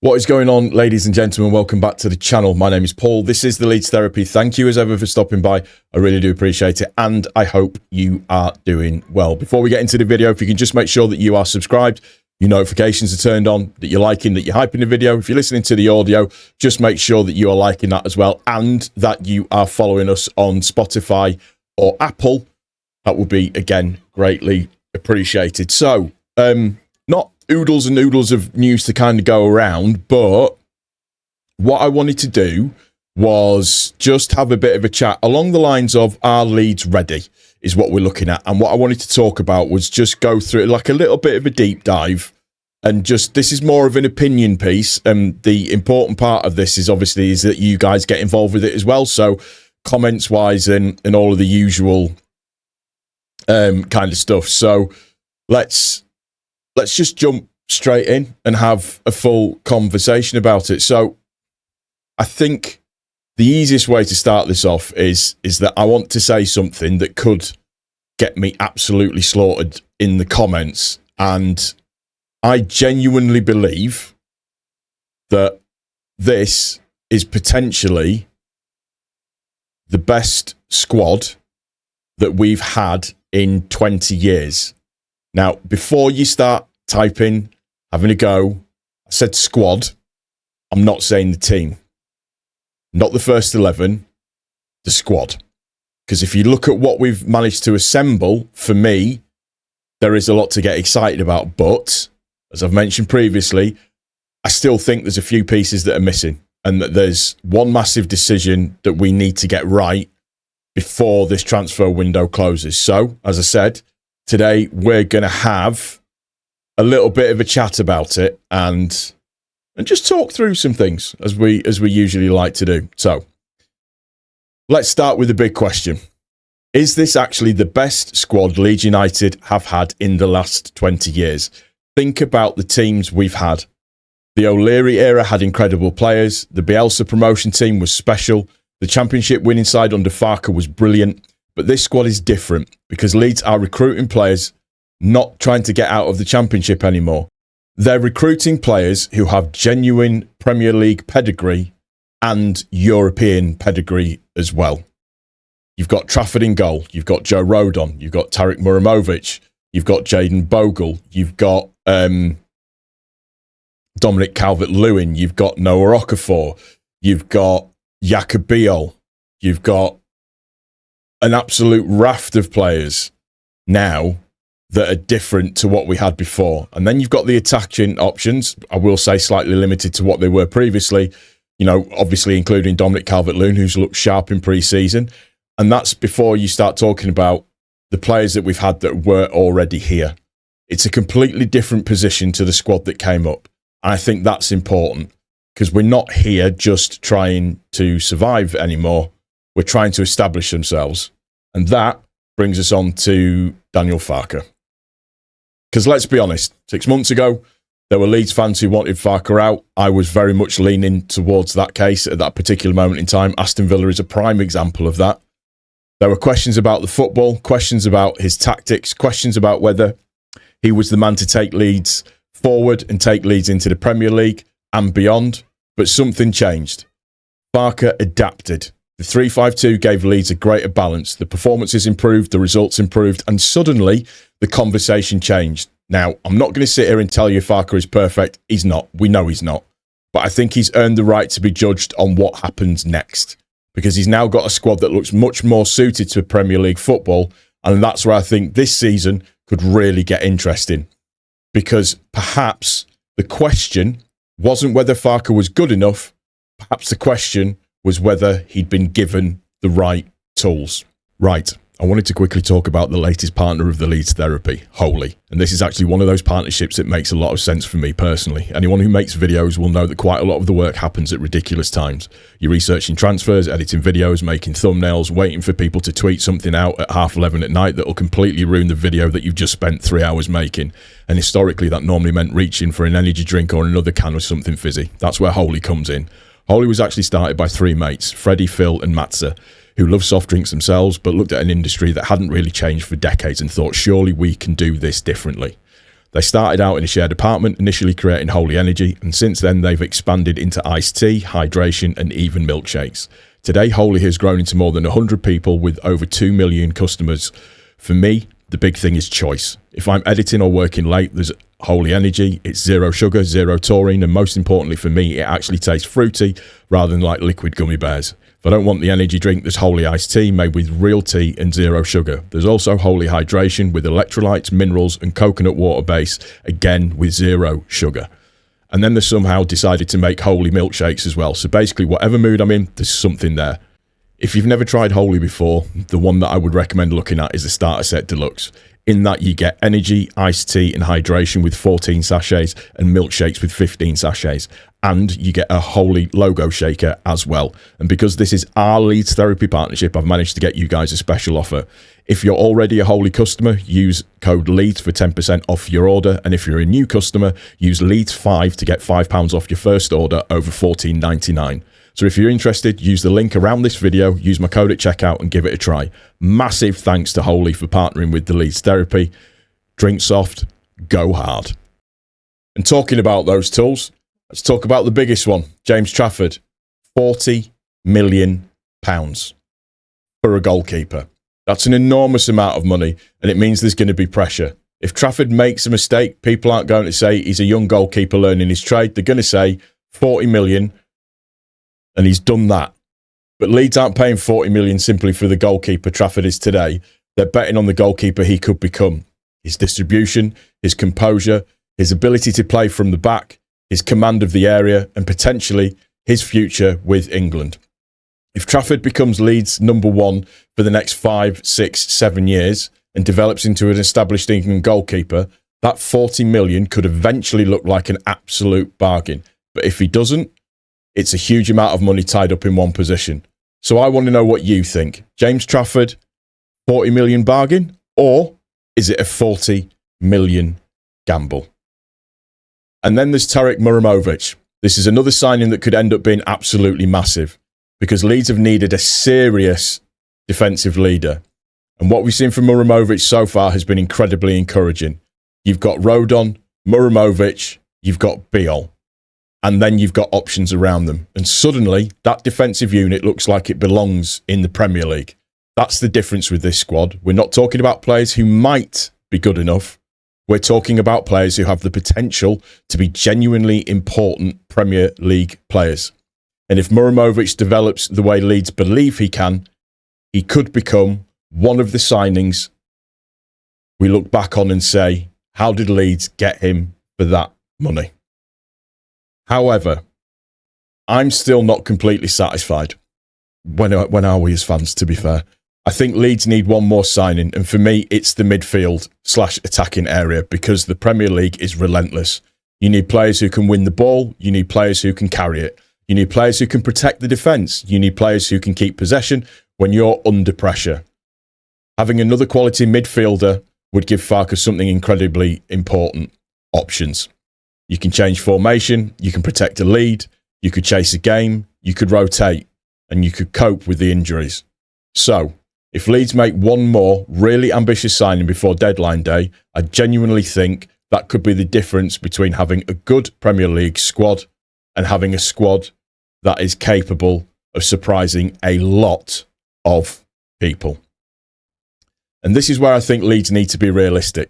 What is going on, ladies and gentlemen? Welcome back to the channel. My name is Paul. This is the Leeds Therapy. Thank you as ever for stopping by. I really do appreciate it, and I hope you are doing well. Before we get into the video, if you can just make sure that you are subscribed, your notifications are turned on, that you're liking, that you're hyping the video. If you're listening to the audio, just make sure that you are liking that as well, and that you are following us on Spotify or Apple. That would be, again, greatly appreciated. So, not oodles and noodles of news to kind of go around, but what I wanted to do was just have a bit of a chat along the lines of, are Leeds ready, is what we're looking at. And what I wanted to talk about was just go through like a little bit of a deep dive, and just, this is more of an opinion piece, and the important part of this is obviously is that you guys get involved with it as well. So comments wise and all of the usual kind of stuff. So let's just jump straight in and have a full conversation about it. So I think the easiest way to start this off is that I want to say something that could get me absolutely slaughtered in the comments. And I genuinely believe that this is potentially the best squad that we've had in 20 years. Now, before you start typing, having a go, I said squad. I'm not saying the team. Not the first 11, the squad. Because if you look at what we've managed to assemble, for me, there is a lot to get excited about. But, as I've mentioned previously, I still think there's a few pieces that are missing, and that there's one massive decision that we need to get right before this transfer window closes. So, as I said, today we're going to have a little bit of a chat about it and just talk through some things as we usually like to do. So let's start with the big question. Is this actually the best squad Leeds United have had in the last 20 years? Think about the teams we've had. The O'Leary era had incredible players. The Bielsa promotion team was special. The championship winning side under Farke was brilliant. But this squad is different because Leeds are recruiting players not trying to get out of the championship anymore. They're recruiting players who have genuine Premier League pedigree and European pedigree as well. You've got Trafford in goal. You've got Joe Rodon. You've got Tarek Muharemovic. You've got Jaden Bogle. You've got Dominic Calvert-Lewin. You've got Noah Okafor. You've got Jakob Biel. You've got an absolute raft of players now that are different to what we had before. And then you've got the attacking options, I will say slightly limited to what they were previously, you know, obviously including Dominic Calvert-Lewin, who's looked sharp in pre-season. And that's before you start talking about the players that we've had that were already here. It's a completely different position to the squad that came up. And I think that's important because we're not here just trying to survive anymore. We're trying to establish themselves. And that brings us on to Daniel Farke. Because let's be honest, 6 months ago, there were Leeds fans who wanted Farke out. I was very much leaning towards that case at that particular moment in time. Aston Villa is a prime example of that. There were questions about the football, questions about his tactics, questions about whether he was the man to take Leeds forward and take Leeds into the Premier League and beyond. But something changed. Farke adapted. The 3-5-2 gave Leeds a greater balance. The performances improved, the results improved, and suddenly the conversation changed. Now, I'm not going to sit here and tell you Farke is perfect. He's not. We know he's not. But I think he's earned the right to be judged on what happens next, because he's now got a squad that looks much more suited to Premier League football, and that's where I think this season could really get interesting, because perhaps the question wasn't whether Farke was good enough. Perhaps the question was whether he'd been given the right tools. Right, I wanted to quickly talk about the latest partner of the Leeds Therapy, Holy. And this is actually one of those partnerships that makes a lot of sense for me personally. Anyone who makes videos will know that quite a lot of the work happens at ridiculous times. You're researching transfers, editing videos, making thumbnails, waiting for people to tweet something out at 11:30 at night that will completely ruin the video that you've just spent 3 hours making. And historically, that normally meant reaching for an energy drink or another can of something fizzy. That's where Holy comes in. Holy was actually started by 3 mates, Freddie, Phil and Matza, who loved soft drinks themselves but looked at an industry that hadn't really changed for decades and thought, surely we can do this differently. They started out in a shared apartment, initially creating Holy Energy, and since then they've expanded into iced tea, hydration, and even milkshakes. Today, Holy has grown into more than 100 people with over 2 million customers. For me, the big thing is choice. If I'm editing or working late, there's Holy Energy. It's zero sugar, zero taurine, and most importantly for me, it actually tastes fruity rather than like liquid gummy bears. If I don't want the energy drink, there's Holy Iced Tea made with real tea and zero sugar. There's also Holy Hydration with electrolytes, minerals, and coconut water base, again with zero sugar. And then they somehow decided to make Holy milkshakes as well. So basically, whatever mood I'm in, there's something there. If you've never tried Holy before, the one that I would recommend looking at is the Starter Set Deluxe. In that you get energy, iced tea and hydration with 14 sachets and milkshakes with 15 sachets. And you get a Holy logo shaker as well. And because this is our Leeds Therapy partnership, I've managed to get you guys a special offer. If you're already a Holy customer, use code LEEDS for 10% off your order. And if you're a new customer, use LEEDS5 to get £5 off your first order over $14.99. So if you're interested, use the link around this video, use my code at checkout and give it a try. Massive thanks to Holy for partnering with the Leeds Therapy. Drink soft, go hard. And talking about those tools, let's talk about the biggest one, James Trafford. £40 million for a goalkeeper. That's an enormous amount of money, and it means there's going to be pressure. If Trafford makes a mistake, people aren't going to say he's a young goalkeeper learning his trade. They're going to say 40 million. And he's done that. But Leeds aren't paying 40 million simply for the goalkeeper Trafford is today. They're betting on the goalkeeper he could become. His distribution, his composure, his ability to play from the back, his command of the area, and potentially his future with England. If Trafford becomes Leeds' number one for the next 5, 6, 7 years and develops into an established England goalkeeper, that 40 million could eventually look like an absolute bargain. But if he doesn't, it's a huge amount of money tied up in one position. So I want to know what you think. James Trafford, 40 million bargain, or is it a 40 million gamble? And then there's Muharemovic. This is another signing that could end up being absolutely massive because Leeds have needed a serious defensive leader. And what we've seen from Muharemovic so far has been incredibly encouraging. You've got Rodon, Muharemovic, you've got Biel. And then you've got options around them. And suddenly, that defensive unit looks like it belongs in the Premier League. That's the difference with this squad. We're not talking about players who might be good enough. We're talking about players who have the potential to be genuinely important Premier League players. And if Muharemovic develops the way Leeds believe he can, he could become one of the signings we look back on and say, how did Leeds get him for that money? However, I'm still not completely satisfied. When are we as fans, to be fair? I think Leeds need one more signing, and for me, it's the midfield/attacking area because the Premier League is relentless. You need players who can win the ball. You need players who can carry it. You need players who can protect the defence. You need players who can keep possession when you're under pressure. Having another quality midfielder would give Farke something incredibly important: options. You can change formation, you can protect a lead, you could chase a game, you could rotate, and you could cope with the injuries. So, if Leeds make one more really ambitious signing before deadline day, I genuinely think that could be the difference between having a good Premier League squad and having a squad that is capable of surprising a lot of people. And this is where I think Leeds need to be realistic.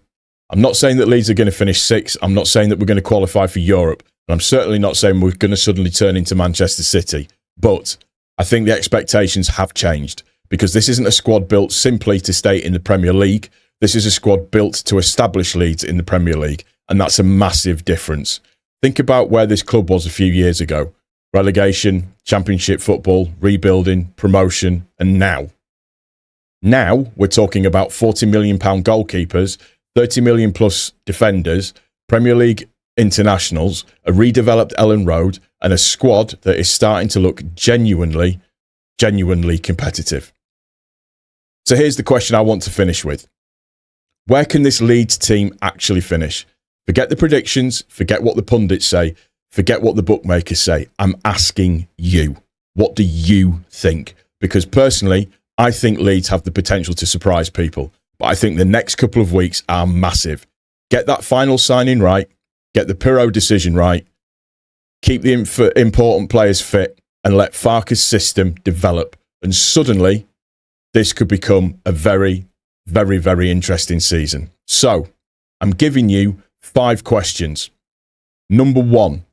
I'm not saying that Leeds are going to finish 6th. I'm not saying that we're going to qualify for Europe. And I'm certainly not saying we're going to suddenly turn into Manchester City. But I think the expectations have changed because this isn't a squad built simply to stay in the Premier League. This is a squad built to establish Leeds in the Premier League. And that's a massive difference. Think about where this club was a few years ago. Relegation, Championship football, rebuilding, promotion, and now. Now we're talking about £40 million goalkeepers, 30 million plus defenders, Premier League internationals, a redeveloped Ellen Road, and a squad that is starting to look genuinely competitive. So here's the question I want to finish with. Where can this Leeds team actually finish? Forget the predictions, forget what the pundits say, forget what the bookmakers say. I'm asking you, what do you think? Because personally, I think Leeds have the potential to surprise people. But I think the next couple of weeks are massive. Get that final signing right. Get the Pirro decision right. Keep the important players fit and let Farke's system develop. And suddenly, this could become a very, very, very interesting season. So, I'm giving you 5 questions. Number 1,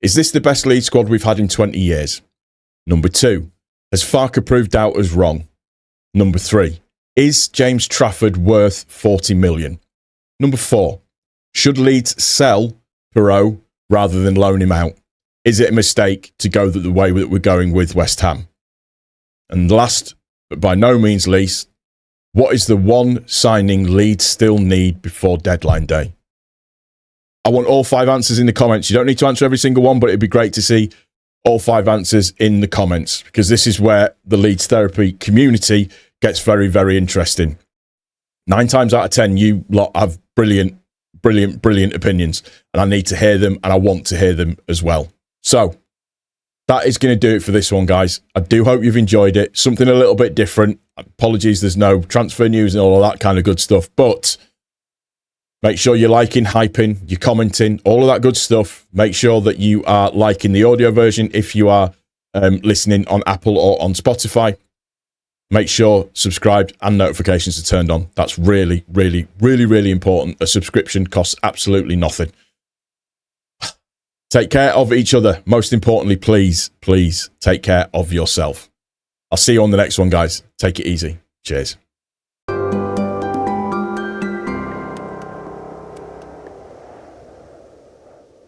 is this the best Leeds squad we've had in 20 years? Number 2, has Farke proved doubters wrong? Number 3, is James Trafford worth 40 million? Number 4, should Leeds sell Pirro rather than loan him out? Is it a mistake to go the way that we're going with West Ham? And last, but by no means least, what is the one signing Leeds still need before deadline day? I want all 5 answers in the comments. You don't need to answer every single one, but it'd be great to see all 5 answers in the comments, because this is where the Leeds Therapy community gets very, very interesting. 9 times out of 10, you lot have brilliant opinions, and I need to hear them, and I want to hear them as well. So, that is going to do it for this one, guys. I do hope you've enjoyed it. Something a little bit different. Apologies, there's no transfer news and all of that kind of good stuff, but make sure you're liking, hyping, you're commenting, all of that good stuff. Make sure that you are liking the audio version if you are listening on Apple or on Spotify. Make sure subscribed and notifications are turned on. That's really, really, really, really important. A subscription costs absolutely nothing. Take care of each other. Most importantly, please, please take care of yourself. I'll see you on the next one, guys. Take it easy. Cheers.